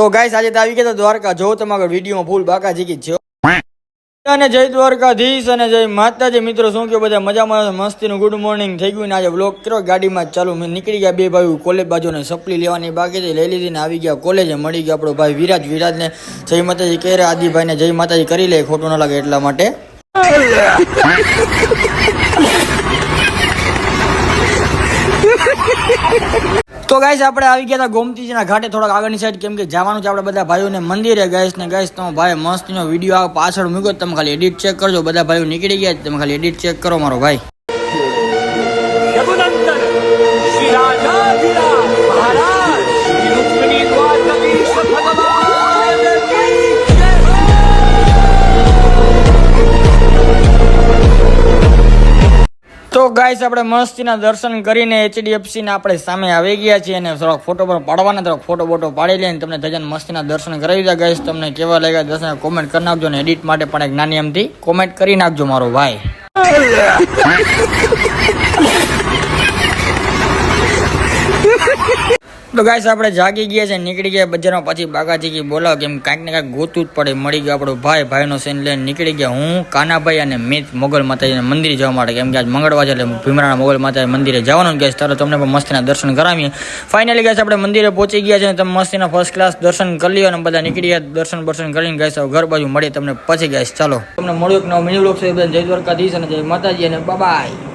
તો ગાઈસ આજે તો આવી ગયા દ્વારકા જો તમારો વિડીયોમાં ફૂલ બાકાજી કી છે અને જય દ્વારકાધીશ અને જય માતાજી મિત્રો શું કહો બધા મજામાં મસ્તીનું ગુડ મોર્નિંગ થઈ ગયું ને આજે વ્લોગ કરો ગાડીમાં ચાલુ મેં નીકળી ગયા બે ભાઈ કોલેજ બાજુને સપ્લી લેવાની બાકી છે લઈ લીધી ને આવી ગયા કોલેજે મળી ગયા આપણો ભાઈ વિરાજને જય માતાજી કહે આદિભાઈને જય માતાજી કરી લે ખોટું ન લાગે એટલા માટે તો ગાઈસ આપણે આવી ગયા હતા ગોમતીજીના ઘાટે થોડાક આગળની સાઈડ કેમ કે જવાનું છે આપણે બધા ભાઈઓને મંદિરે ગાઈસ તમે ભાઈ મસ્તનો વિડીયો પાછળ મૂક્યો તમે ખાલી એડિટ ચેક કરજો બધા ભાઈઓ નીકળી ગયા તમે ખાલી એડિટ ચેક કરો મારો ભાઈ તો ગાઈસ આપણે મસ્તીના દર્શન કરીને HDFC ના આપણે સામે આવી ગયા છીએ અને થોડોક ફોટો પર પાડવાના થોડોક ફોટો બોટો પાડી લઈને તમને ધજાન મસ્તીના દર્શન કરાવી દીધા ગાઈસ તમને કેવા લાગ્યા દર્શન કોમેન્ટ કરી નાખજો ને એડિટ માટે પણ એક નાની એમથી કોમેન્ટ કરી નાખજો મારો ભાઈ તો ગાઈસ આપણે જાગી ગયા છે નીકળી ગયા બજારમાં પછી બાગાજી બોલાવ કેમ કાંઈક ને કાંઈક ગોતું જ પડે મળી ગયો આપણો ભાઈનો સીન લઈને નીકળી ગયા હું કાનાભાઈ અને મિત મોગલ માતાજીના મંદિરે જવા માટે કેમ કે આજ મંગળવાર છે એટલે ભીમરાના મોગલ માતા મંદિરે જવાનું ગેસ તરત તમને પણ મસ્તીના દર્શન કરાવીએ ફાઇનલી ગાઈસ આપણે મંદિરે પહોંચી ગયા છે અને તમે મસ્તીના ફર્સ્ટ ક્લાસ દર્શન કરી લ્યો અને બધા નીકળી ગયા દર્શન કરીને ગાઈસ ઘર બાજુ મળીએ તમને પછી ગાઈસ ચાલો તમને મળ્યો એક નવો મિની વ્લોગ છે જય દ્વારકાધીશ અને જય માતાજી અને બાય.